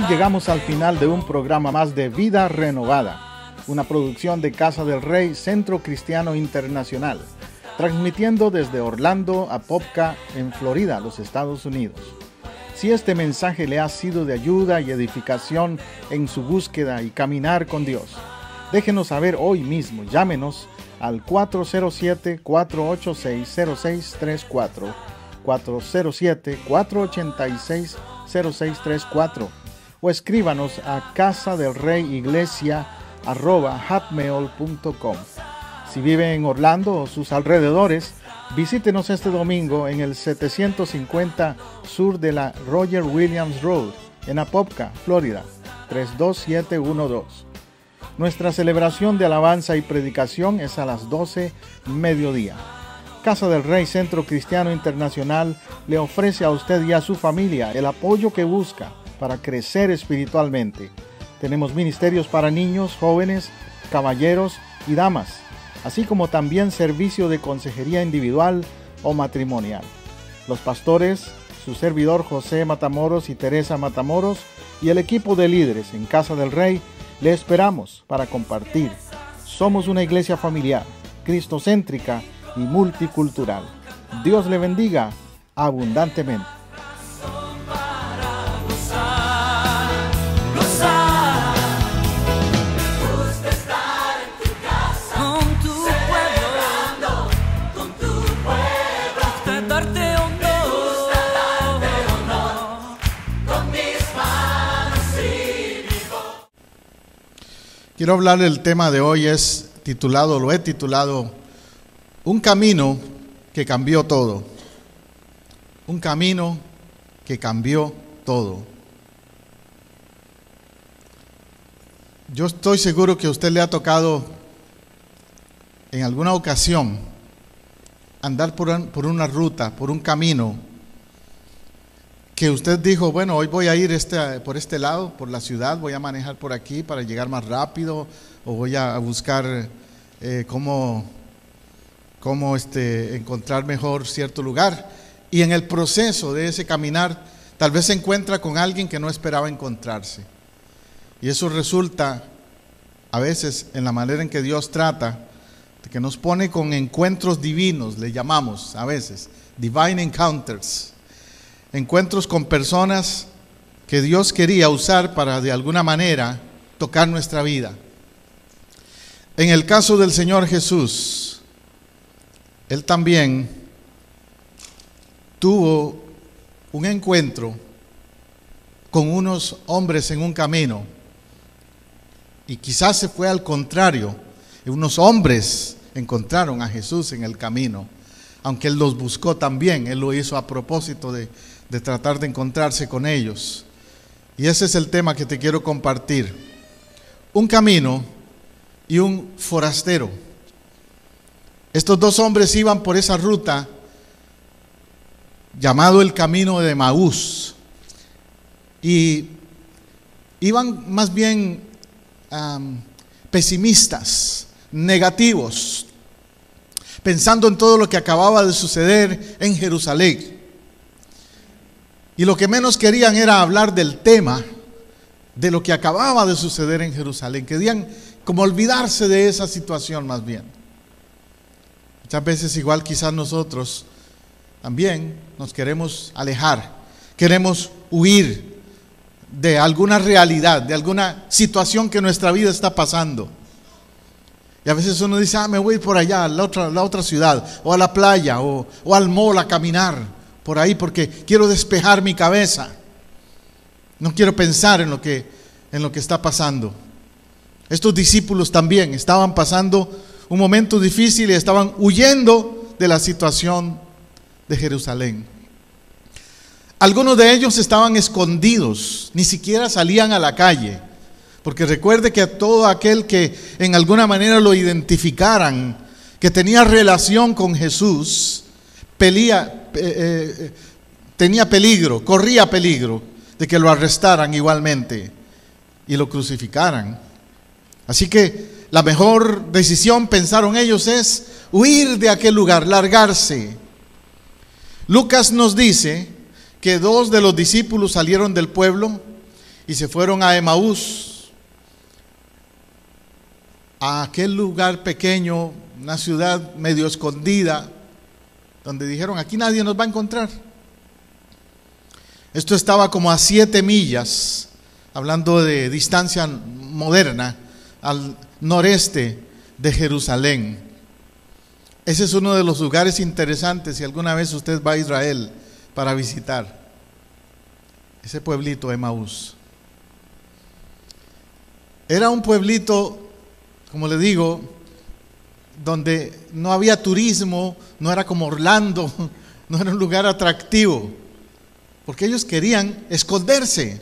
llegamos al final de un programa más de Vida Renovada, una producción de Casa del Rey, Centro Cristiano Internacional, transmitiendo desde Orlando, Apopka, en Florida, los Estados Unidos. Si este mensaje le ha sido de ayuda y edificación en su búsqueda y caminar con Dios, déjenos saber hoy mismo. Llámenos al 407-486-0634, 407-486-0634, o escríbanos a casadelreyiglesia@hotmail.com. Si vive en Orlando o sus alrededores, visítenos este domingo en el 750 sur de la Roger Williams Road, en Apopka, Florida, 32712. Nuestra celebración de alabanza y predicación es a las 12 mediodía. Casa del Rey, Centro Cristiano Internacional, le ofrece a usted y a su familia el apoyo que busca para crecer espiritualmente. Tenemos ministerios para niños, jóvenes, caballeros y damas, así como también servicio de consejería individual o matrimonial. Los pastores, su servidor José Matamoros y Teresa Matamoros, y el equipo de líderes en Casa del Rey, le esperamos para compartir. Somos una iglesia familiar, cristocéntrica y multicultural. Dios le bendiga abundantemente. Quiero hablar del tema de hoy, lo he titulado Un camino que cambió todo. Un camino que cambió todo. Yo estoy seguro que a usted le ha tocado en alguna ocasión andar por una ruta, por un camino, que usted dijo, bueno, hoy voy a ir por este lado, por la ciudad, voy a manejar por aquí para llegar más rápido, o voy a buscar cómo encontrar mejor cierto lugar. Y en el proceso de ese caminar, tal vez se encuentra con alguien que no esperaba encontrarse. Y eso resulta, a veces, en la manera en que Dios trata, de que nos pone con encuentros divinos, le llamamos a veces, divine encounters. Encuentros con personas que Dios quería usar para de alguna manera tocar nuestra vida. En el caso del Señor Jesús, Él también tuvo un encuentro con unos hombres en un camino, y quizás se fue al contrario, unos hombres encontraron a Jesús en el camino, aunque Él los buscó también. Él lo hizo a propósito de tratar de encontrarse con ellos. Y ese es el tema que te quiero compartir. Un camino y un forastero. Estos dos hombres iban por esa ruta llamado el camino de Emaús, y iban más bien pesimistas, negativos, pensando en todo lo que acababa de suceder en Jerusalén. Y lo que menos querían era hablar del tema, de lo que acababa de suceder en Jerusalén. Querían como olvidarse de esa situación más bien. Muchas veces igual quizás nosotros también nos queremos alejar, queremos huir de alguna realidad, de alguna situación que nuestra vida está pasando. Y a veces uno dice, me voy a ir por allá, a la otra ciudad, o a la playa, o al mall a caminar por ahí, porque quiero despejar mi cabeza. No quiero pensar en lo que está pasando. Estos discípulos también estaban pasando un momento difícil y estaban huyendo de la situación de Jerusalén. Algunos de ellos estaban escondidos, ni siquiera salían a la calle, porque recuerde que a todo aquel que en alguna manera lo identificaran, que tenía relación con Jesús, corría peligro de que lo arrestaran igualmente y lo crucificaran. Así que la mejor decisión, pensaron ellos, es huir de aquel lugar, largarse. Lucas nos dice que dos de los discípulos salieron del pueblo y se fueron a Emaús, a aquel lugar pequeño, una ciudad medio escondida, donde dijeron, aquí nadie nos va a encontrar. Esto estaba como a 7 millas, hablando de distancia moderna, al noreste de Jerusalén. Ese es uno de los lugares interesantes si alguna vez usted va a Israel para visitar. Ese pueblito Emaús. Era un pueblito, como le digo, donde no había turismo, no era como Orlando, no era un lugar atractivo, porque ellos querían esconderse.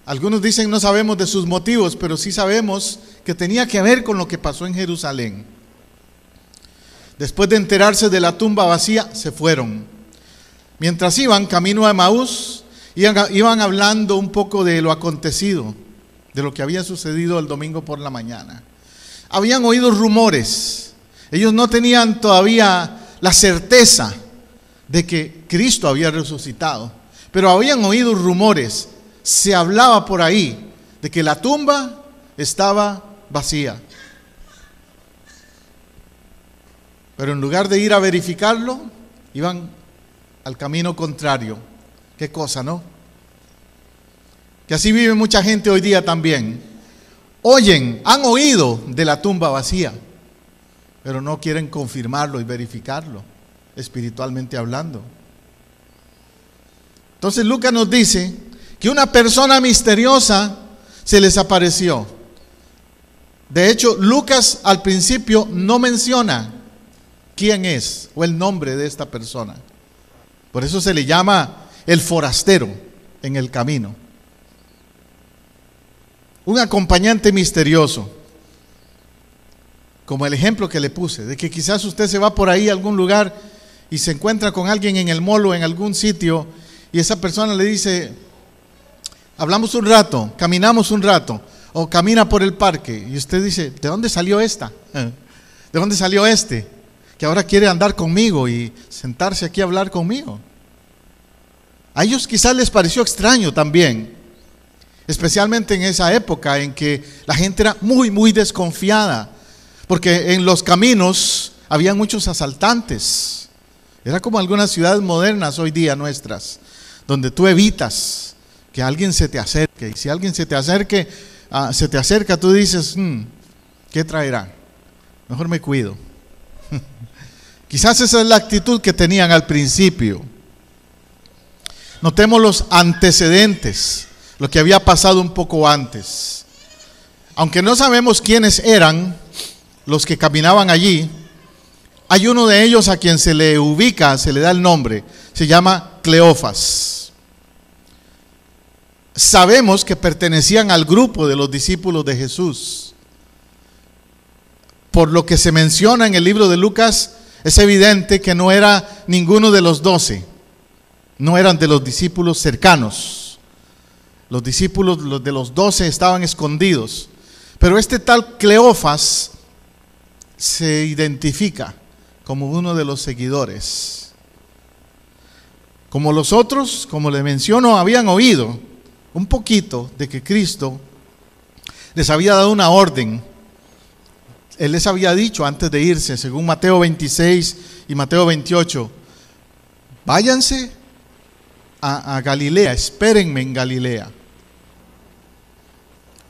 Algunos dicen no sabemos de sus motivos, pero sí sabemos que tenía que ver con lo que pasó en Jerusalén. Después de enterarse de la tumba vacía, se fueron. Mientras iban camino a Emaús, iban hablando un poco de lo acontecido, de lo que había sucedido el domingo por la mañana. Habían oído rumores. Ellos no tenían todavía la certeza de que Cristo había resucitado, pero habían oído rumores. Se hablaba por ahí de que la tumba estaba vacía. Pero en lugar de ir a verificarlo, iban al camino contrario. Qué cosa, ¿no? Que así vive mucha gente hoy día también. Oyen, han oído de la tumba vacía, pero no quieren confirmarlo y verificarlo, espiritualmente hablando. Entonces Lucas nos dice que una persona misteriosa se les apareció. De hecho, Lucas al principio no menciona quién es o el nombre de esta persona. Por eso se le llama el forastero en el camino. Un acompañante misterioso, como el ejemplo que le puse, de que quizás usted se va por ahí a algún lugar y se encuentra con alguien en el mall o en algún sitio y esa persona le dice, hablamos un rato, caminamos un rato, o camina por el parque, y usted dice, ¿de dónde salió esta? ¿De dónde salió este? Que ahora quiere andar conmigo y sentarse aquí a hablar conmigo. A ellos quizás les pareció extraño también, especialmente en esa época en que la gente era muy desconfiada, porque en los caminos había muchos asaltantes. Era como algunas ciudades modernas hoy día nuestras, donde tú evitas que alguien se te acerque. Y si alguien se te acerca, tú dices, ¿qué traerá? Mejor me cuido. Quizás esa es la actitud que tenían al principio. Notemos los antecedentes, lo que había pasado un poco antes. Aunque no sabemos quiénes eran los que caminaban allí, hay uno de ellos a quien se le ubica, se le da el nombre, se llama Cleofas. Sabemos que pertenecían al grupo de los discípulos de Jesús. Por lo que se menciona en el libro de Lucas, es evidente que no era ninguno de los 12, no eran de los discípulos cercanos. Los discípulos de los 12 estaban escondidos, pero este tal Cleofas se identifica como uno de los seguidores. Como los otros, como les menciono, habían oído un poquito de que Cristo les había dado una orden. Él les había dicho antes de irse, según Mateo 26 y Mateo 28, váyanse a Galilea, espérenme en Galilea.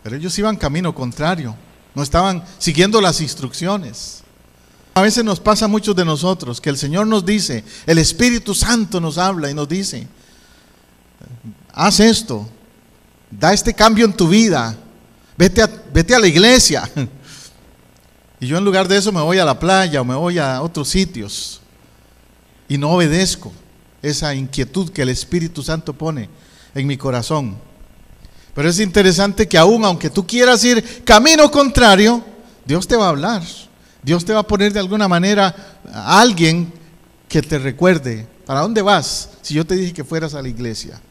Pero ellos iban camino contrario, no estaban siguiendo las instrucciones. A veces nos pasa a muchos de nosotros que el Señor nos dice, el Espíritu Santo nos habla y nos dice, haz esto, da este cambio en tu vida, vete a la iglesia. Y yo en lugar de eso me voy a la playa o me voy a otros sitios y no obedezco esa inquietud que el Espíritu Santo pone en mi corazón. Pero es interesante que aunque tú quieras ir camino contrario, Dios te va a hablar. Dios te va a poner de alguna manera a alguien que te recuerde, ¿para dónde vas? Si yo te dije que fueras a la iglesia.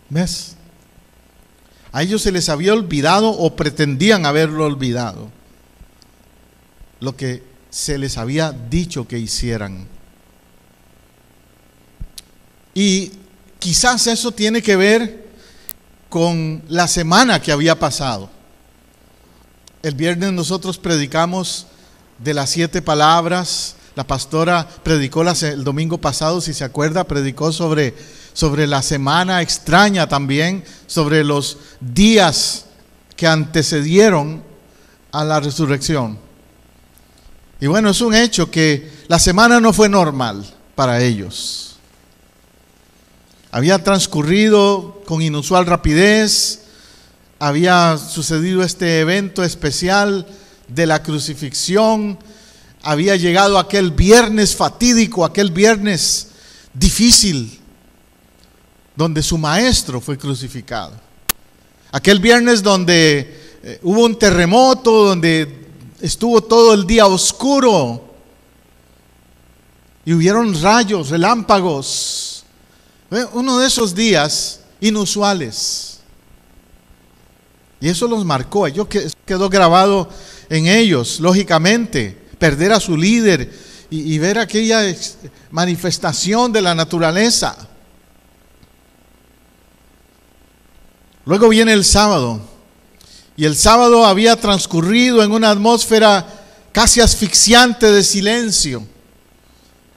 ¿Ves? A ellos se les había olvidado o pretendían haberlo olvidado lo que se les había dicho que hicieran. Y quizás eso tiene que ver con la semana que había pasado. El viernes nosotros predicamos de las 7 palabras. La pastora predicó el domingo pasado, si se acuerda, predicó sobre la semana extraña también, sobre los días que antecedieron a la resurrección. Y bueno, es un hecho que la semana no fue normal para ellos. Había transcurrido con inusual rapidez, había sucedido este evento especial de la crucifixión, había llegado aquel viernes fatídico, aquel viernes difícil, donde su maestro fue crucificado. Aquel viernes donde hubo un terremoto, donde estuvo todo el día oscuro y hubieron rayos, relámpagos. Uno de esos días inusuales. Y eso los marcó, quedó grabado en ellos, lógicamente. Perder a su líder y ver aquella manifestación de la naturaleza. Luego viene el sábado, y el sábado había transcurrido en una atmósfera casi asfixiante de silencio.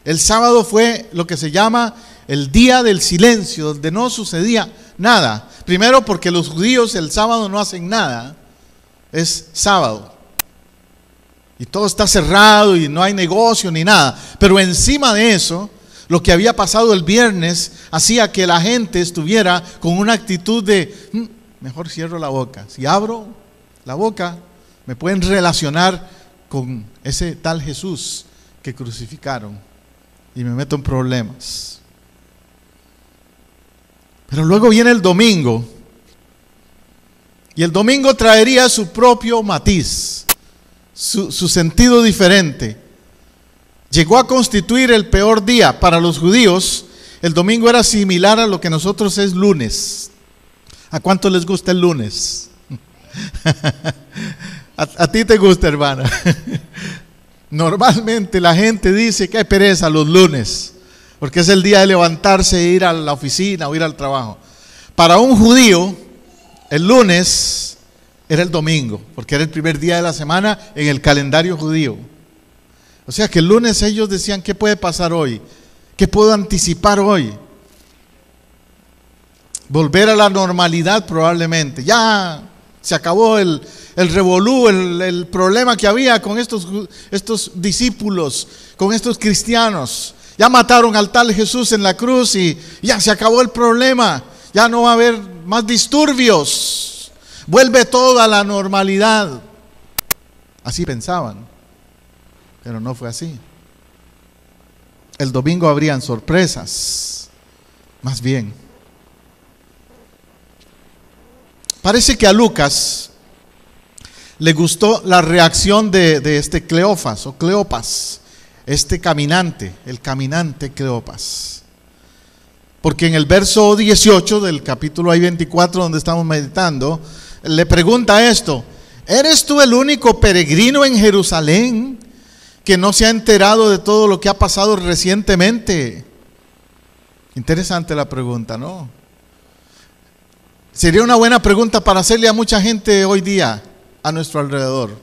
El sábado fue lo que se llama el día del silencio, donde no sucedía nada. Primero porque los judíos el sábado no hacen nada, es sábado. Y todo está cerrado y no hay negocio ni nada. Pero encima de eso, lo que había pasado el viernes hacía que la gente estuviera con una actitud de, mejor cierro la boca. Si abro la boca, me pueden relacionar con ese tal Jesús que crucificaron y me meto en problemas. Pero luego viene el domingo, y el domingo traería su propio matiz, su sentido diferente. Llegó a constituir el peor día para los judíos. El domingo era similar a lo que nosotros es lunes. ¿A cuánto les gusta el lunes? ¿A ti te gusta, hermana? Normalmente la gente dice que hay pereza los lunes, porque es el día de levantarse e ir a la oficina o ir al trabajo. Para un judío, el lunes era el domingo, porque era el primer día de la semana en el calendario judío. O sea que el lunes ellos decían, ¿qué puede pasar hoy? ¿Qué puedo anticipar hoy? Volver a la normalidad probablemente. Ya se acabó el revolú, el problema que había con estos discípulos, con estos cristianos. Ya mataron al tal Jesús en la cruz y ya se acabó el problema. Ya no va a haber más disturbios. Vuelve todo a la normalidad. Así pensaban, pero no fue así. El domingo habrían sorpresas, más bien. Parece que a Lucas le gustó la reacción de este Cleofas o Cleopas, este caminante, el caminante Cleopas. Porque en el verso 18 del capítulo 24 donde estamos meditando, le pregunta esto: ¿eres tú el único peregrino en Jerusalén que no se ha enterado de todo lo que ha pasado recientemente? Interesante la pregunta, ¿no? Sería una buena pregunta para hacerle a mucha gente hoy día a nuestro alrededor,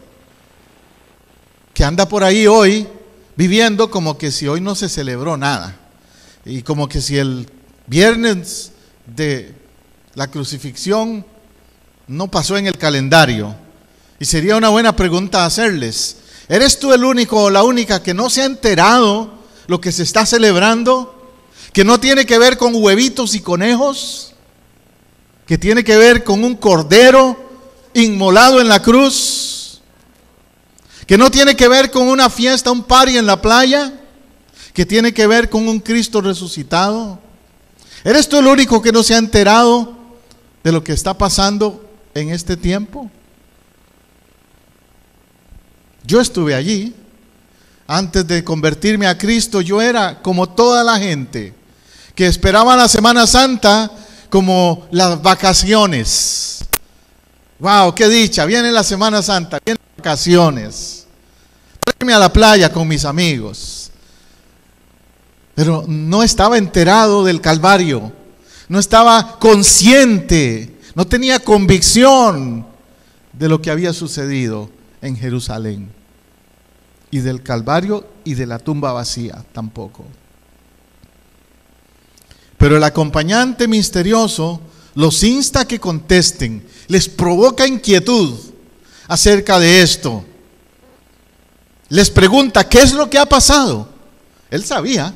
que anda por ahí hoy viviendo como que si hoy no se celebró nada, y como que si el viernes de la crucifixión no pasó en el calendario. Y sería una buena pregunta hacerles: ¿eres tú el único o la única que no se ha enterado lo que se está celebrando? Que no tiene que ver con huevitos y conejos, que tiene que ver con un cordero inmolado en la cruz, que no tiene que ver con una fiesta, un party en la playa, que tiene que ver con un Cristo resucitado. ¿Eres tú el único que no se ha enterado de lo que está pasando en este tiempo? Yo estuve allí. Antes de convertirme a Cristo, yo era como toda la gente que esperaba la Semana Santa como las vacaciones. Wow, qué dicha, viene la Semana Santa, vienen las vacaciones. Irme a la playa con mis amigos. Pero no estaba enterado del Calvario. no estaba consciente, no tenía convicción de lo que había sucedido en Jerusalén, y del Calvario y de la tumba vacía tampoco. Pero el acompañante misterioso los insta a que contesten, les provoca inquietud acerca de esto. Les pregunta, ¿qué es lo que ha pasado? Él sabía,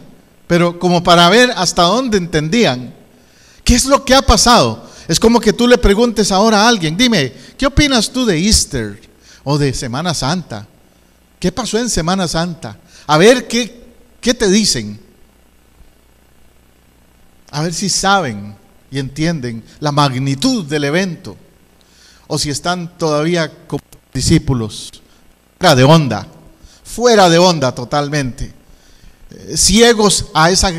pero como para ver hasta dónde entendían. ¿Qué es lo que ha pasado? Es como que tú le preguntes ahora a alguien, dime, ¿qué opinas tú de Easter o de Semana Santa? ¿Qué pasó en Semana Santa? A ver qué te dicen. A ver si saben y entienden la magnitud del evento, o si están todavía como discípulos, fuera de onda totalmente, ciegos a esa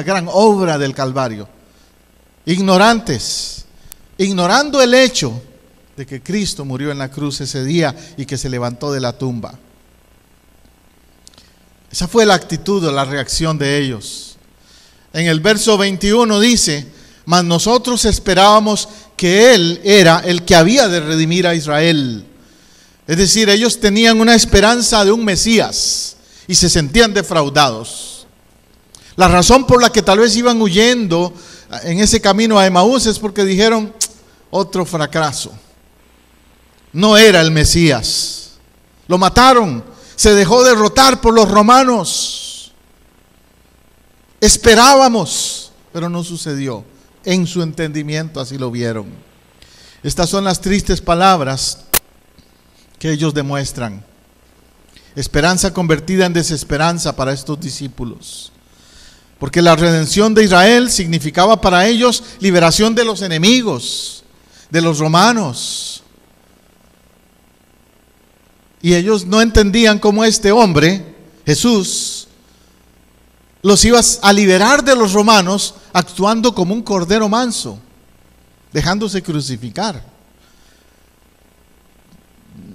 gran obra del Calvario, ignorantes, ignorando el hecho de que Cristo murió en la cruz ese día y que se levantó de la tumba. Esa fue la actitud o la reacción de ellos. En el verso 21 dice, mas nosotros esperábamos que Él era el que había de redimir a Israel. Es decir, ellos tenían una esperanza de un Mesías y se sentían defraudados. La razón por la que tal vez iban huyendo en ese camino a Emaús es porque dijeron, otro fracaso. No era el Mesías. Lo mataron, se dejó derrotar por los romanos. Esperábamos, pero no sucedió. En su entendimiento así lo vieron. Estas son las tristes palabras que ellos demuestran. Esperanza convertida en desesperanza para estos discípulos. Porque la redención de Israel significaba para ellos liberación de los enemigos, de los romanos. Y ellos no entendían cómo este hombre, Jesús, los iba a liberar de los romanos actuando como un cordero manso, dejándose crucificar.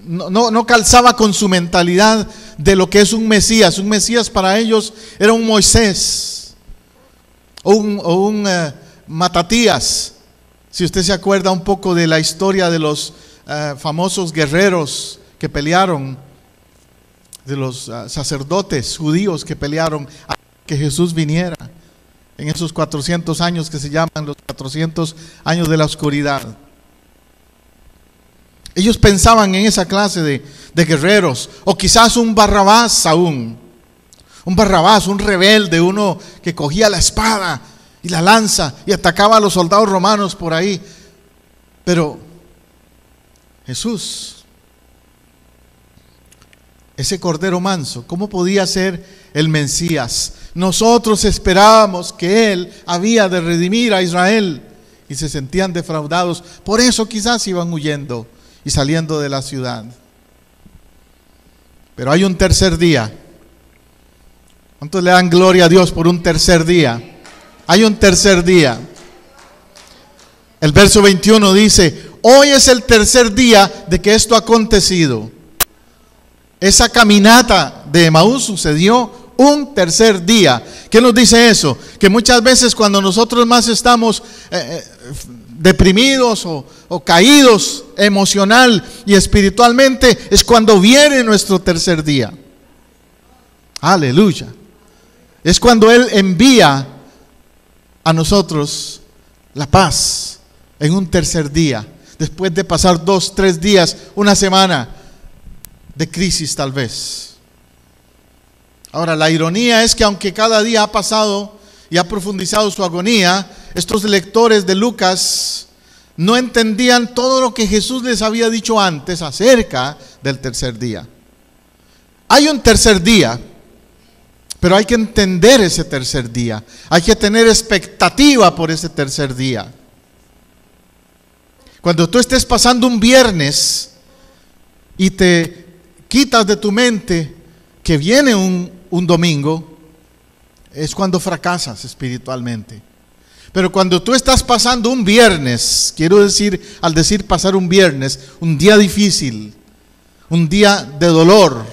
No calzaba con su mentalidad de lo que es un Mesías. Un Mesías para ellos era un Moisés o un Matatías. Si usted se acuerda un poco de la historia de los famosos guerreros que pelearon, de los sacerdotes judíos que pelearon a que Jesús viniera en esos 400 años que se llaman los 400 años de la oscuridad. Ellos pensaban en esa clase de guerreros, o quizás un Barrabás aún, un Barrabás, un rebelde, uno que cogía la espada y la lanza y atacaba a los soldados romanos por ahí. Pero Jesús, ese cordero manso, ¿cómo podía ser el Mesías? Nosotros esperábamos que Él había de redimir a Israel y se sentían defraudados. Por eso quizás iban huyendo y saliendo de la ciudad. Pero hay un tercer día. ¿Cuántos le dan gloria a Dios por un tercer día? Hay un tercer día. El verso 21 dice, hoy es el tercer día de que esto ha acontecido. Esa caminata de Emaús sucedió un tercer día. ¿Qué nos dice eso? Que muchas veces cuando nosotros más estamos deprimidos o caídos emocional y espiritualmente, es cuando viene nuestro tercer día. Aleluya. Es cuando Él envía a nosotros la paz en un tercer día, después de pasar 2, 3 días, una semana de crisis tal vez. Ahora, la ironía es que aunque cada día ha pasado y ha profundizado su agonía, estos lectores de Lucas no entendían todo lo que Jesús les había dicho antes acerca del tercer día. Hay un tercer día, pero hay que entender ese tercer día. Hay que tener expectativa por ese tercer día. Cuando tú estés pasando un viernes y te quitas de tu mente que viene un domingo, es cuando fracasas espiritualmente. Pero cuando tú estás pasando un viernes, quiero decir, al decir pasar un viernes, un día difícil, un día de dolor,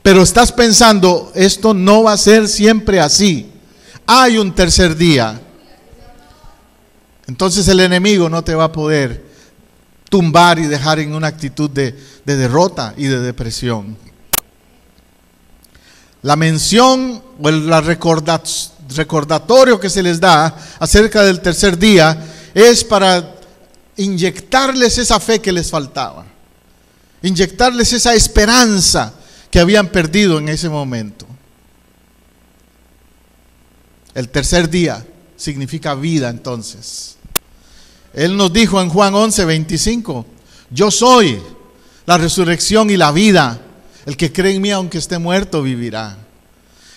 pero estás pensando, esto no va a ser siempre así. Hay un tercer día. entonces el enemigo no te va a poder tumbar y dejar en una actitud de derrota y de depresión. La mención o el recordatorio que se les da acerca del tercer día es para inyectarles esa fe que les faltaba, inyectarles esa esperanza que habían perdido en ese momento. El tercer día significa vida entonces. Él nos dijo en Juan 11:25, yo soy la resurrección y la vida. El que cree en mí, aunque esté muerto, vivirá.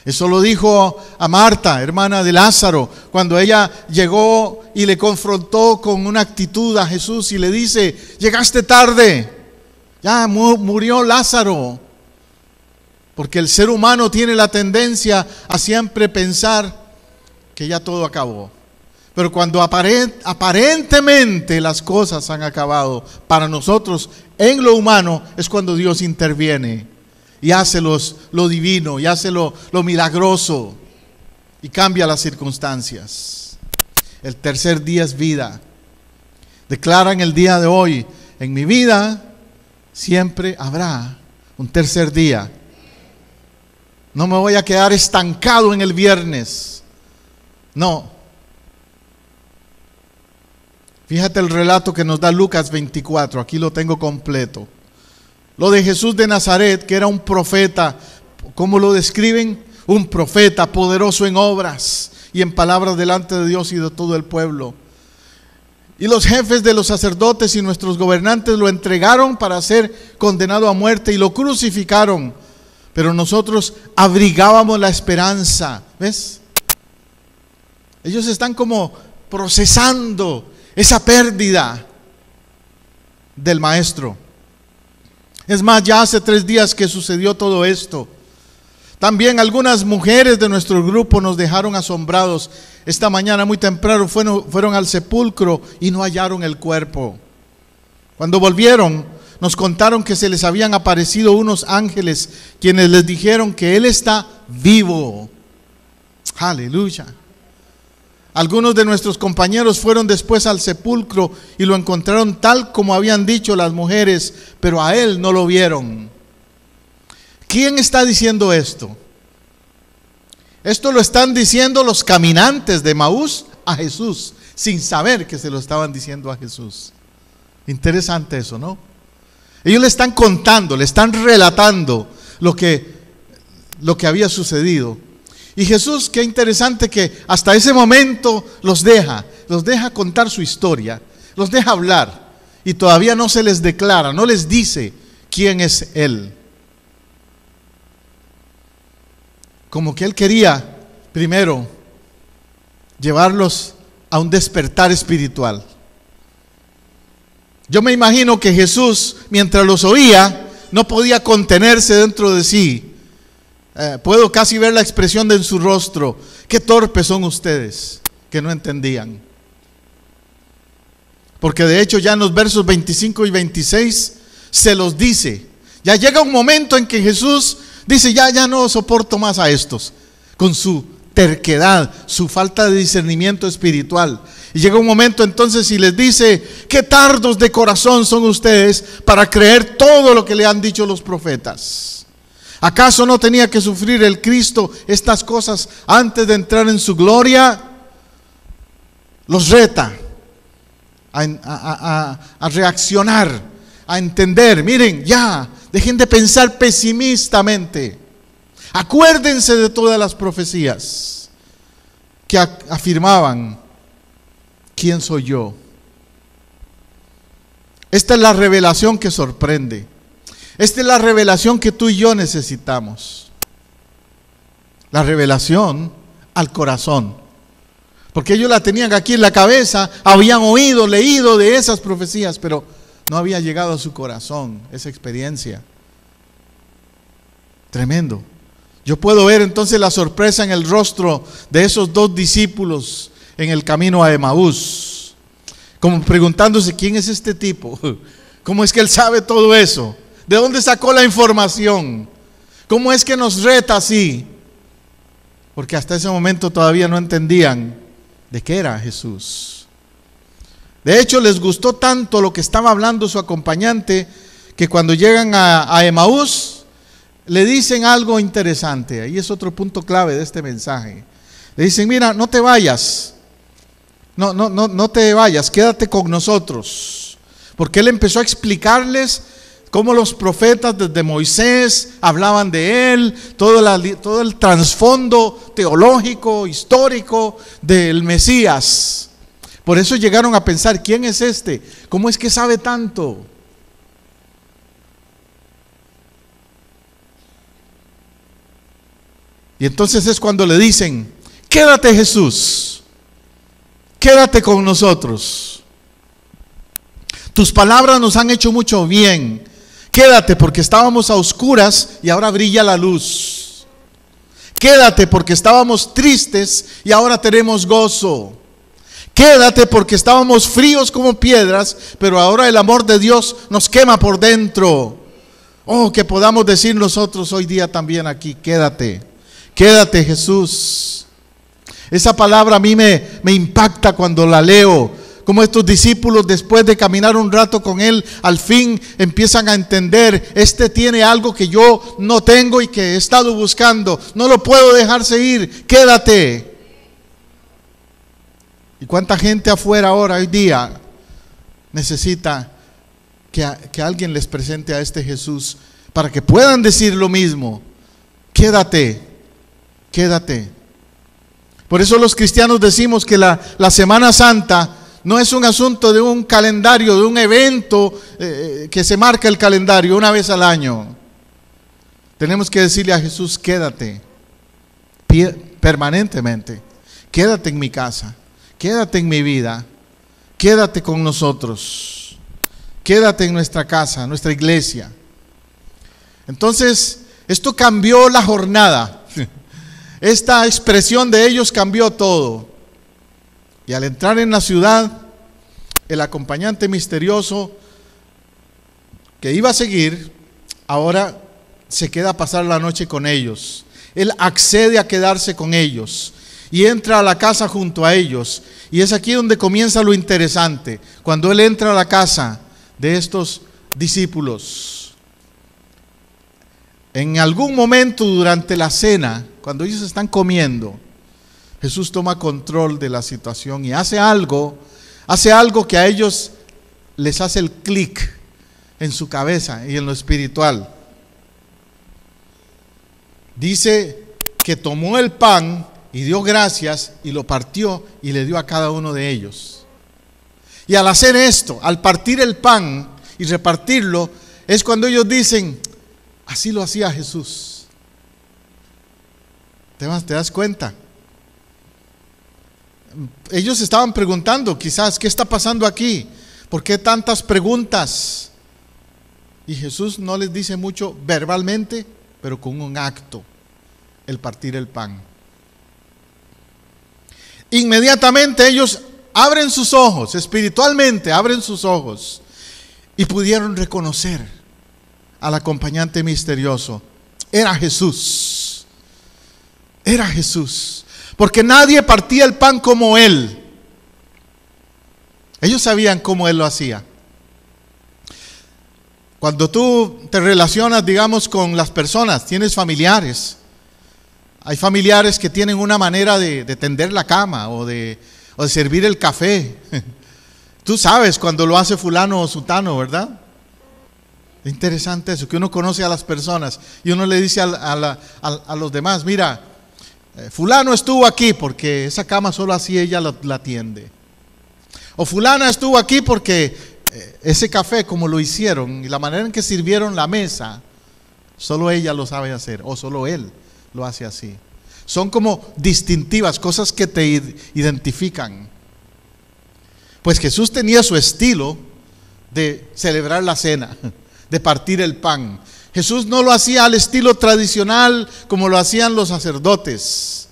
Eso lo dijo a Marta, hermana de Lázaro, cuando ella llegó y le confrontó con una actitud a Jesús y le dice, llegaste tarde, ya murió Lázaro. Porque el ser humano tiene la tendencia a siempre pensar que ya todo acabó. Pero cuando aparentemente las cosas han acabado para nosotros en lo humano, es cuando Dios interviene y hace lo divino, y hace lo milagroso, y cambia las circunstancias. El tercer día es vida. Declaran el día de hoy, en mi vida siempre habrá un tercer día. No me voy a quedar estancado en el viernes. No. Fíjate el relato que nos da Lucas 24, aquí lo tengo completo. Lo de Jesús de Nazaret, que era un profeta, ¿cómo lo describen? Un profeta poderoso en obras y en palabras delante de Dios y de todo el pueblo. Y los jefes de los sacerdotes y nuestros gobernantes lo entregaron para ser condenado a muerte y lo crucificaron. Pero nosotros abrigábamos la esperanza. ¿Ves? Ellos están como procesando esa pérdida del maestro. Es más, ya hace 3 días que sucedió todo esto. También algunas mujeres de nuestro grupo nos dejaron asombrados. Esta mañana muy temprano fueron al sepulcro y no hallaron el cuerpo. Cuando volvieron, nos contaron que se les habían aparecido unos ángeles quienes les dijeron que Él está vivo. Aleluya. Algunos de nuestros compañeros fueron después al sepulcro y lo encontraron tal como habían dicho las mujeres, pero a Él no lo vieron. ¿Quién está diciendo esto? Esto lo están diciendo los caminantes de Emaús a Jesús, sin saber que se lo estaban diciendo a Jesús. Interesante eso, ¿no? Ellos le están contando, le están relatando lo que había sucedido. Y Jesús, qué interesante que hasta ese momento los deja contar su historia, los deja hablar, y todavía no se les declara, no les dice quién es Él. Como que Él quería primero llevarlos a un despertar espiritual. Yo me imagino que Jesús, mientras los oía, no podía contenerse dentro de sí. Puedo casi ver la expresión de en su rostro. Qué torpes son ustedes, que no entendían. Porque de hecho ya en los versos 25 y 26 se los dice. Ya llega un momento en que Jesús dice, ya no soporto más a estos, con su terquedad, su falta de discernimiento espiritual. Y llega un momento entonces y les dice, qué tardos de corazón son ustedes para creer todo lo que le han dicho los profetas. ¿Acaso no tenía que sufrir el Cristo estas cosas antes de entrar en su gloria? Los reta a reaccionar, a entender. Miren, ya, dejen de pensar pesimistamente. Acuérdense de todas las profecías que afirmaban, ¿quién soy yo? Esta es la revelación que sorprende. Esta es la revelación que tú y yo necesitamos. La revelación al corazón. Porque ellos la tenían aquí en la cabeza, habían oído, leído de esas profecías, pero no había llegado a su corazón esa experiencia. Tremendo. Yo puedo ver entonces la sorpresa en el rostro de esos 2 discípulos en el camino a Emaús, como preguntándose, ¿quién es este tipo? ¿Cómo es que él sabe todo eso? ¿De dónde sacó la información? ¿Cómo es que nos reta así? Porque hasta ese momento todavía no entendían de qué era Jesús. De hecho, les gustó tanto lo que estaba hablando su acompañante, que cuando llegan a Emaús, le dicen algo interesante. Ahí es otro punto clave de este mensaje. Le dicen, mira, no te vayas. No te vayas, quédate con nosotros. Porque él empezó a explicarles cómo los profetas desde Moisés hablaban de él, todo el trasfondo teológico, histórico del Mesías. Por eso llegaron a pensar, ¿quién es este? ¿Cómo es que sabe tanto? Y entonces es cuando le dicen, quédate Jesús, quédate con nosotros. Tus palabras nos han hecho mucho bien. Quédate porque estábamos a oscuras y ahora brilla la luz. Quédate porque estábamos tristes y ahora tenemos gozo. Quédate porque estábamos fríos como piedras, pero ahora el amor de Dios nos quema por dentro. Oh, que podamos decir nosotros hoy día también aquí, quédate, quédate Jesús. Esa palabra a mí me impacta cuando la leo. Como estos discípulos, después de caminar un rato con él, al fin empiezan a entender, este tiene algo que yo no tengo y que he estado buscando, no lo puedo dejarse ir, quédate. ¿Y cuánta gente afuera ahora, hoy día, necesita que alguien les presente a este Jesús para que puedan decir lo mismo? Quédate, quédate. Por eso los cristianos decimos que la Semana Santa no es un asunto de un calendario, de un evento que se marca el calendario una vez al año. Tenemos que decirle a Jesús, quédate permanentemente, quédate en mi casa. Quédate en mi vida, quédate con nosotros, quédate en nuestra casa, nuestra iglesia. Entonces, esto cambió la jornada. Esta expresión de ellos cambió todo. Y al entrar en la ciudad, el acompañante misterioso que iba a seguir, ahora se queda a pasar la noche con ellos. Él accede a quedarse con ellos y entra a la casa junto a ellos. Y es aquí donde comienza lo interesante. Cuando él entra a la casa de estos discípulos, en algún momento durante la cena, cuando ellos están comiendo, Jesús toma control de la situación y hace algo que a ellos les hace el clic en su cabeza y en lo espiritual. Dice que tomó el pan y dio gracias y lo partió y le dio a cada uno de ellos. Y al hacer esto, al partir el pan y repartirlo, es cuando ellos dicen, así lo hacía Jesús. ¿Te das cuenta? Ellos estaban preguntando quizás, ¿qué está pasando aquí? ¿Por qué tantas preguntas? Y Jesús no les dice mucho verbalmente, pero con un acto, el partir el pan. Inmediatamente ellos abren sus ojos, espiritualmente abren sus ojos y pudieron reconocer al acompañante misterioso. Era Jesús, era Jesús, porque nadie partía el pan como él. Ellos sabían cómo él lo hacía. Cuando tú te relacionas, digamos, con las personas, tienes familiares. Hay familiares que tienen una manera de tender la cama o de servir el café. Tú sabes cuando lo hace fulano o sutano, ¿verdad? Es interesante eso, que uno conoce a las personas y uno le dice a los demás, mira, fulano estuvo aquí porque esa cama solo así ella la atiende. O fulana estuvo aquí porque ese café como lo hicieron y la manera en que sirvieron la mesa, solo ella lo sabe hacer o solo él lo hace así. Son como distintivas, cosas que te identifican. Pues Jesús tenía su estilo de celebrar la cena, de partir el pan. Jesús no lo hacía al estilo tradicional como lo hacían los sacerdotes.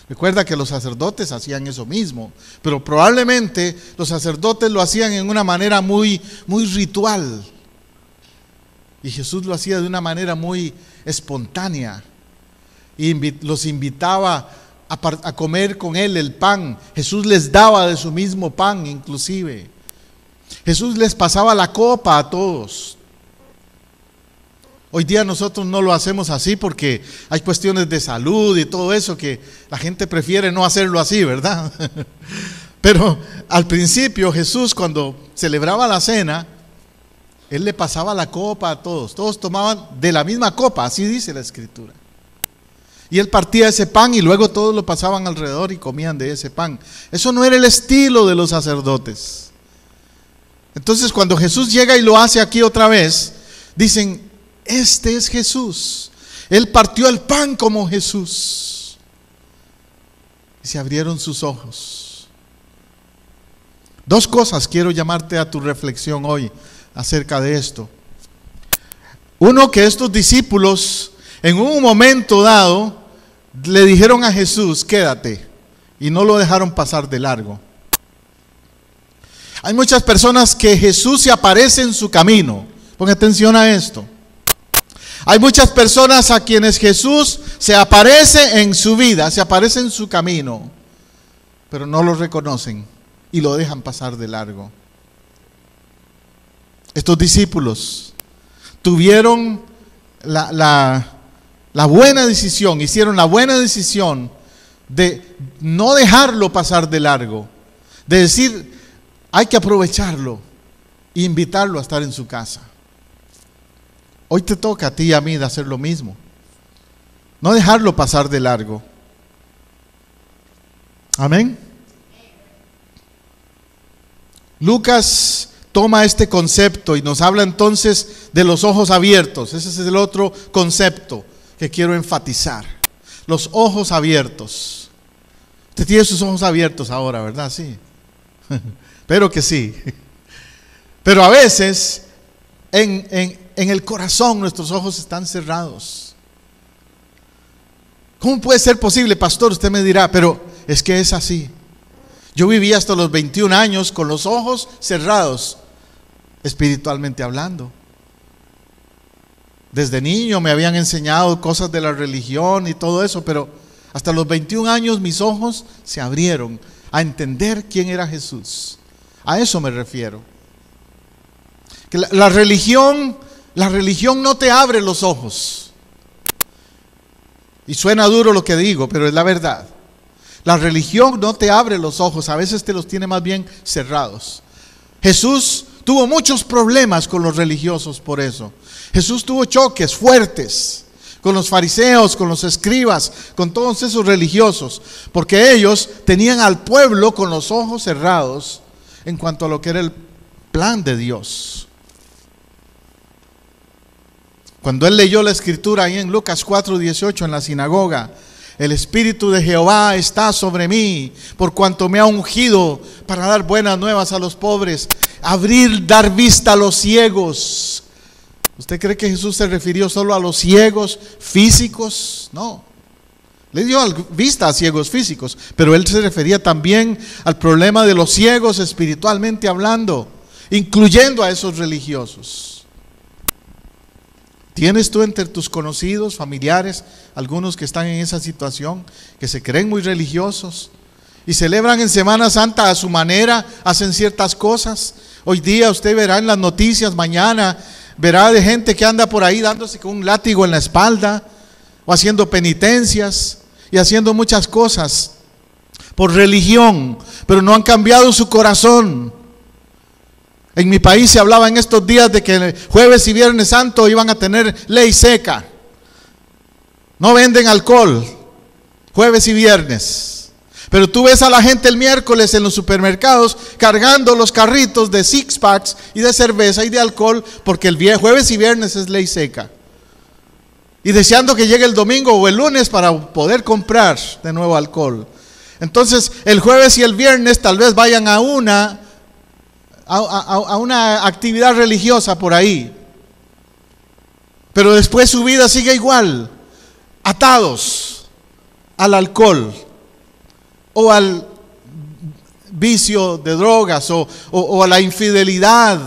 Recuerda que los sacerdotes hacían eso mismo, pero probablemente los sacerdotes lo hacían en una manera muy ritual. Y Jesús lo hacía de una manera muy espontánea. Y los invitaba a comer con él el pan. Jesús les daba de su mismo pan inclusive. Jesús les pasaba la copa a todos. Hoy día nosotros no lo hacemos así porque hay cuestiones de salud y todo eso que la gente prefiere no hacerlo así, ¿verdad? Pero al principio Jesús, cuando celebraba la cena, Él le pasaba la copa a todos. Todos tomaban de la misma copa, así dice la Escritura. Y Él partía ese pan y luego todos lo pasaban alrededor y comían de ese pan. Eso no era el estilo de los sacerdotes. Entonces cuando Jesús llega y lo hace aquí otra vez, dicen: este es Jesús. Él partió el pan como Jesús. Y se abrieron sus ojos. Dos cosas quiero llamarte a tu reflexión hoy acerca de esto. Uno, que estos discípulos en un momento dado le dijeron a Jesús: quédate, y no lo dejaron pasar de largo. Hay muchas personas que Jesús se aparece en su camino. Ponga atención a esto. Hay muchas personas a quienes Jesús se aparece en su vida, se aparece en su camino, pero no lo reconocen y lo dejan pasar de largo. Estos discípulos tuvieron la buena decisión, hicieron la buena decisión de no dejarlo pasar de largo, de decir: hay que aprovecharlo e invitarlo a estar en su casa. Hoy te toca a ti y a mí de hacer lo mismo. No dejarlo pasar de largo. Amén. Lucas toma este concepto y nos habla entonces de los ojos abiertos. Ese es el otro concepto que quiero enfatizar. Los ojos abiertos. Usted tiene sus ojos abiertos ahora, ¿verdad? Sí. Espero que sí. Pero a veces en el corazón nuestros ojos están cerrados. ¿Cómo puede ser posible, pastor? Usted me dirá, pero es que es así. Yo viví hasta los 21 años con los ojos cerrados, espiritualmente hablando. Desde niño me habían enseñado cosas de la religión y todo eso, pero hasta los 21 años mis ojos se abrieron a entender quién era Jesús. A eso me refiero. Que la religión no te abre los ojos. Y suena duro lo que digo, pero es la verdad. La religión no te abre los ojos, a veces te los tiene más bien cerrados. Jesús tuvo muchos problemas con los religiosos por eso. Jesús tuvo choques fuertes con los fariseos, con los escribas, con todos esos religiosos, porque ellos tenían al pueblo con los ojos cerrados en cuanto a lo que era el plan de Dios. Cuando él leyó la escritura ahí en Lucas 4:18 en la sinagoga: el Espíritu de Jehová está sobre mí, por cuanto me ha ungido para dar buenas nuevas a los pobres, dar vista a los ciegos. ¿Usted cree que Jesús se refirió solo a los ciegos físicos? No. Le dio vista a ciegos físicos, pero él se refería también al problema de los ciegos espiritualmente hablando, incluyendo a esos religiosos. ¿Tienes tú entre tus conocidos, familiares, algunos que están en esa situación, que se creen muy religiosos y celebran en Semana Santa a su manera, hacen ciertas cosas? Hoy día usted verá en las noticias, mañana verá de gente que anda por ahí dándose con un látigo en la espalda o haciendo penitencias y haciendo muchas cosas por religión, pero no han cambiado su corazón. En mi país se hablaba en estos días de que jueves y viernes santo iban a tener ley seca. No venden alcohol jueves y viernes. Pero tú ves a la gente el miércoles en los supermercados cargando los carritos de six packs y de cerveza y de alcohol, porque el jueves y viernes es ley seca. Y deseando que llegue el domingo o el lunes para poder comprar de nuevo alcohol. Entonces el jueves y el viernes tal vez vayan a una actividad religiosa por ahí, pero después su vida sigue igual, atados al alcohol o al vicio de drogas o a la infidelidad,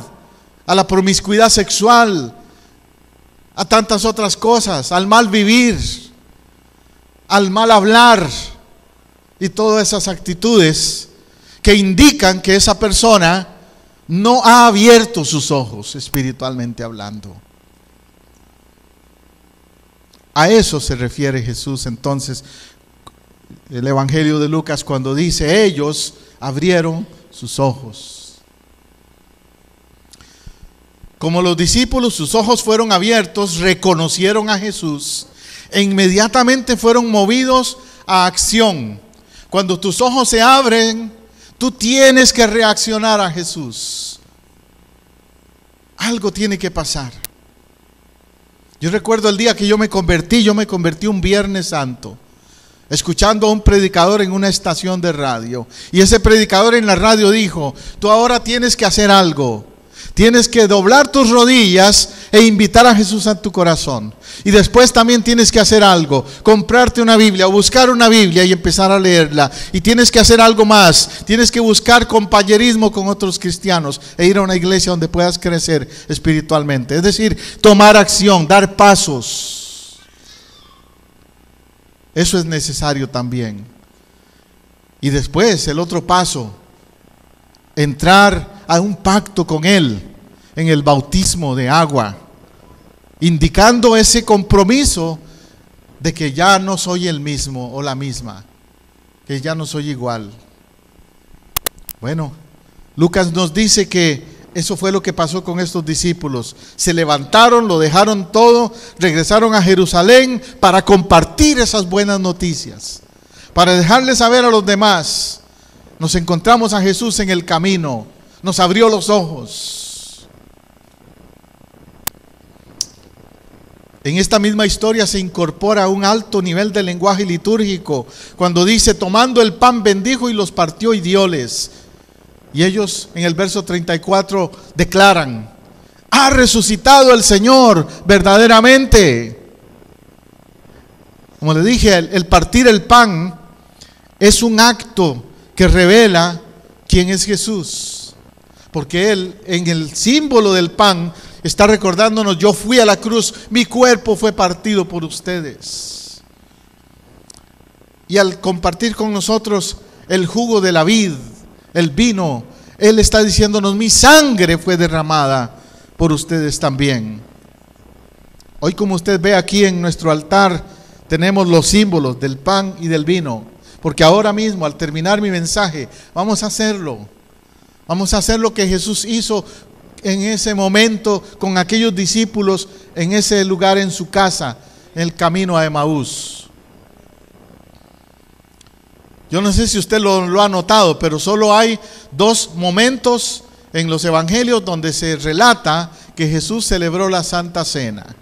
a la promiscuidad sexual, a tantas otras cosas, al mal vivir, al mal hablar y todas esas actitudes que indican que esa persona no ha abierto sus ojos espiritualmente hablando. A eso se refiere Jesús entonces, el Evangelio de Lucas, cuando dice ellos abrieron sus ojos. Como los discípulos, sus ojos fueron abiertos, reconocieron a Jesús e inmediatamente fueron movidos a acción. Cuando tus ojos se abren, tú tienes que reaccionar a Jesús. Algo tiene que pasar. Yo recuerdo el día que yo me convertí un Viernes Santo, escuchando a un predicador en una estación de radio. Y ese predicador en la radio dijo: tú ahora tienes que hacer algo. Tienes que doblar tus rodillas e invitar a Jesús a tu corazón. Y después también tienes que hacer algo, comprarte una Biblia o buscar una Biblia y empezar a leerla. Y tienes que hacer algo más, tienes que buscar compañerismo con otros cristianos e ir a una iglesia donde puedas crecer espiritualmente. Es decir, tomar acción, dar pasos. Eso es necesario también. Y después el otro paso, entrar a un pacto con Él en el bautismo de agua, indicando ese compromiso de que ya no soy el mismo o la misma, que ya no soy igual. Bueno, Lucas nos dice que eso fue lo que pasó con estos discípulos. Se levantaron, lo dejaron todo, regresaron a Jerusalén para compartir esas buenas noticias, para dejarles saber a los demás: nos encontramos a Jesús en el camino, nos abrió los ojos. En esta misma historia se incorpora un alto nivel de lenguaje litúrgico, cuando dice: tomando el pan bendijo y los partió y dióles. Y ellos en el verso 34 declaran: ha resucitado el Señor verdaderamente. Como le dije, el partir el pan es un acto que revela quién es Jesús. Porque Él, en el símbolo del pan, está recordándonos: yo fui a la cruz, mi cuerpo fue partido por ustedes. Y al compartir con nosotros el jugo de la vid, el vino, Él está diciéndonos: mi sangre fue derramada por ustedes también. Hoy, como usted ve aquí en nuestro altar, tenemos los símbolos del pan y del vino. Porque ahora mismo, al terminar mi mensaje, vamos a hacerlo. Vamos a hacer lo que Jesús hizo en ese momento con aquellos discípulos en ese lugar, en su casa, en el camino a Emaús. Yo no sé si usted lo ha notado, pero solo hay dos momentos en los evangelios donde se relata que Jesús celebró la Santa Cena.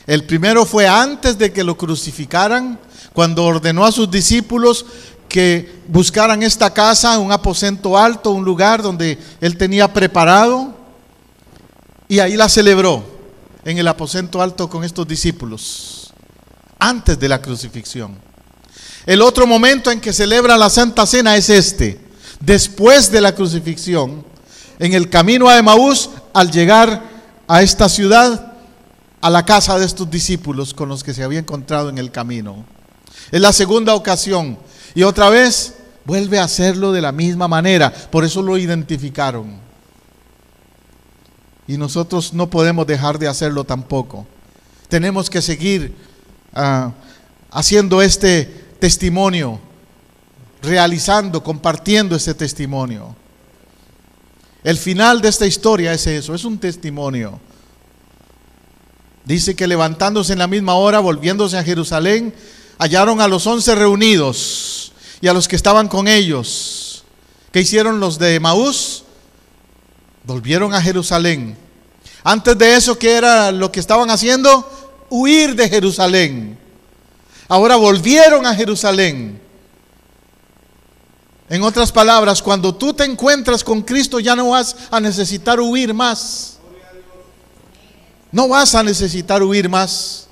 El primero fue antes de que lo crucificaran, cuando ordenó a sus discípulos que buscaran esta casa, un aposento alto, un lugar donde Él tenía preparado, y ahí la celebró, en el aposento alto con estos discípulos, antes de la crucifixión. El otro momento en que celebra la Santa Cena es después de la crucifixión, en el camino a Emaús, al llegar a esta ciudad, a la casa de estos discípulos con los que se había encontrado en el camino. Es la segunda ocasión. Y otra vez vuelve a hacerlo de la misma manera. Por eso lo identificaron. Y nosotros no podemos dejar de hacerlo tampoco. Tenemos que seguir haciendo este testimonio, realizando, compartiendo este testimonio. El final de esta historia es eso, es un testimonio. Dice que levantándose en la misma hora, volviéndose a Jerusalén, hallaron a los 11 reunidos y a los que estaban con ellos. ¿Qué hicieron los de Emaús? Volvieron a Jerusalén. Antes de eso, ¿qué era lo que estaban haciendo? Huir de Jerusalén. Ahora volvieron a Jerusalén. En otras palabras, cuando tú te encuentras con Cristo, ya no vas a necesitar huir más. No vas a necesitar huir más.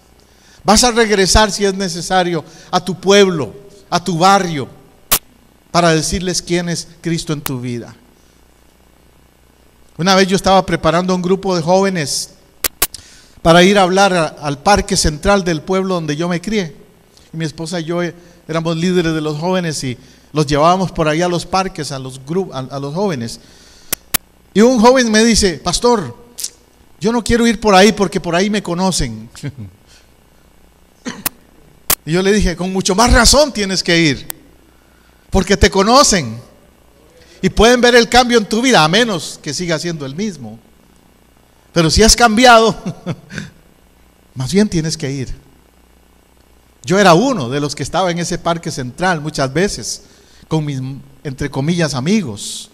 Vas a regresar, si es necesario, a tu pueblo, a tu barrio, para decirles quién es Cristo en tu vida. Una vez yo estaba preparando un grupo de jóvenes para ir a hablar al parque central del pueblo donde yo me crié. Y mi esposa y yo éramos líderes de los jóvenes y los llevábamos por ahí a los parques, a los jóvenes. Y un joven me dice: pastor, yo no quiero ir por ahí porque por ahí me conocen. Y yo le dije: con mucho más razón tienes que ir, porque te conocen y pueden ver el cambio en tu vida, a menos que siga siendo el mismo. Pero si has cambiado, más bien tienes que ir. Yo era uno de los que estaba en ese parque central muchas veces con mis, entre comillas, amigos,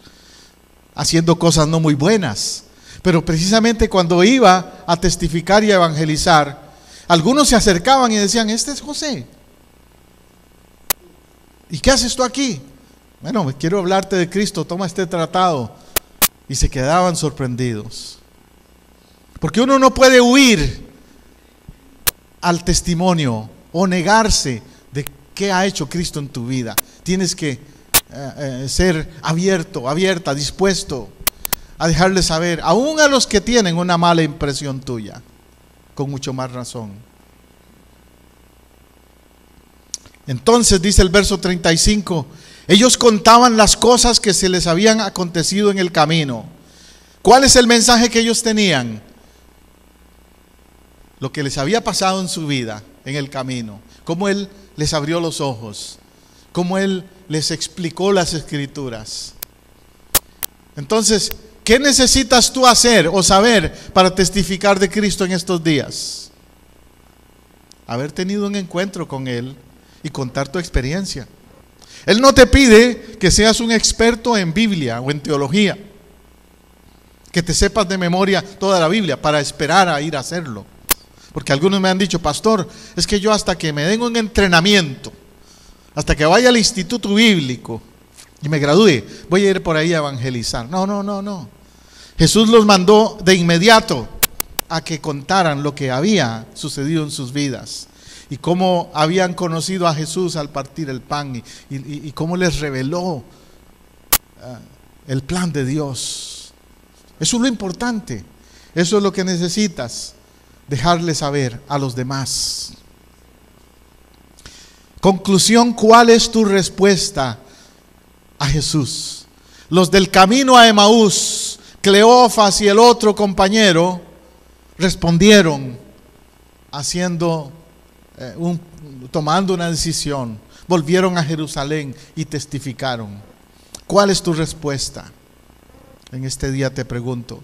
haciendo cosas no muy buenas. Pero precisamente cuando iba a testificar y a evangelizar, algunos se acercaban y decían: este es José. ¿Y qué haces tú aquí? Bueno, quiero hablarte de Cristo, toma este tratado. Y se quedaban sorprendidos. Porque uno no puede huir al testimonio o negarse de qué ha hecho Cristo en tu vida. Tienes que ser abierto, abierta, dispuesto a dejarle saber, aún a los que tienen una mala impresión tuya, con mucho más razón. Entonces dice el verso 35, ellos contaban las cosas que se les habían acontecido en el camino. ¿Cuál es el mensaje que ellos tenían? Lo que les había pasado en su vida, en el camino. Cómo Él les abrió los ojos. Cómo Él les explicó las Escrituras. Entonces, ¿qué necesitas tú hacer o saber para testificar de Cristo en estos días? Haber tenido un encuentro con Él y contar tu experiencia. Él no te pide que seas un experto en Biblia o en teología, que te sepas de memoria toda la Biblia para esperar a ir a hacerlo. Porque algunos me han dicho: pastor, es que yo hasta que me den un entrenamiento, hasta que vaya al instituto bíblico y me gradúe, voy a ir por ahí a evangelizar. No. Jesús los mandó de inmediato a que contaran lo que había sucedido en sus vidas y cómo habían conocido a Jesús al partir el pan y cómo les reveló el plan de Dios. Eso es lo importante, eso es lo que necesitas dejarle saber a los demás. Conclusión: ¿cuál es tu respuesta a Jesús? Los del camino a Emaús, Cleofas y el otro compañero, respondieron tomando una decisión. Volvieron a Jerusalén y testificaron. ¿Cuál es tu respuesta? En este día te pregunto.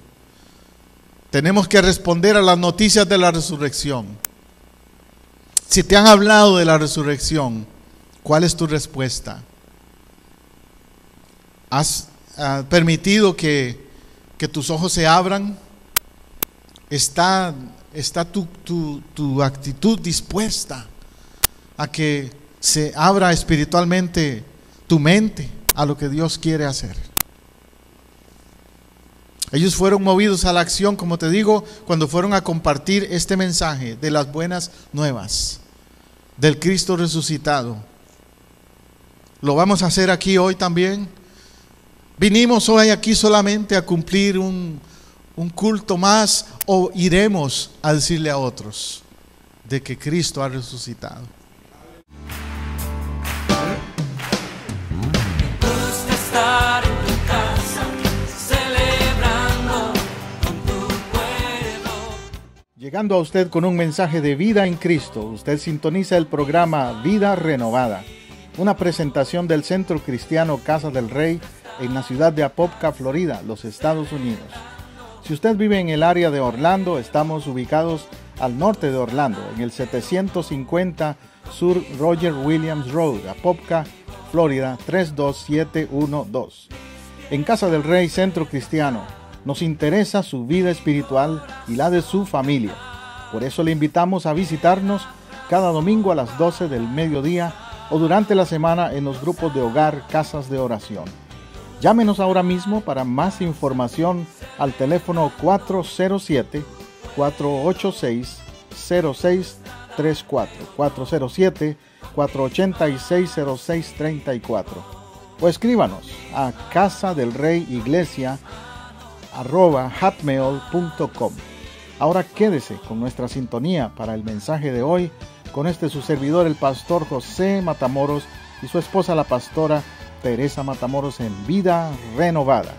Tenemos que responder a las noticias de la resurrección. Si te han hablado de la resurrección, ¿cuál es tu respuesta? ¿Has permitido que tus ojos se abran? ¿Está tu actitud dispuesta a que se abra espiritualmente tu mente a lo que Dios quiere hacer? Ellos fueron movidos a la acción, como te digo, cuando fueron a compartir este mensaje de las buenas nuevas del Cristo resucitado. Lo vamos a hacer aquí hoy también. ¿Vinimos hoy aquí solamente a cumplir un culto más, o iremos a decirle a otros de que Cristo ha resucitado? Llegando a usted con un mensaje de vida en Cristo, usted sintoniza el programa Vida Renovada, una presentación del Centro Cristiano Casa del Rey en la ciudad de Apopka, Florida, los Estados Unidos. Si usted vive en el área de Orlando, estamos ubicados al norte de Orlando, en el 750 Sur Roger Williams Road, Apopka, Florida 32712. En Casa del Rey Centro Cristiano, nos interesa su vida espiritual y la de su familia. Por eso le invitamos a visitarnos cada domingo a las 12 del mediodía o durante la semana en los grupos de hogar Casas de Oración. Llámenos ahora mismo para más información al teléfono 407-486-0634, 407-486-0634. O escríbanos a casadelreyiglesia@hotmail.com. Ahora quédese con nuestra sintonía para el mensaje de hoy, con su servidor, el pastor José Matamoros, y su esposa, la pastora Teresa Matamoros, en Vida Renovada.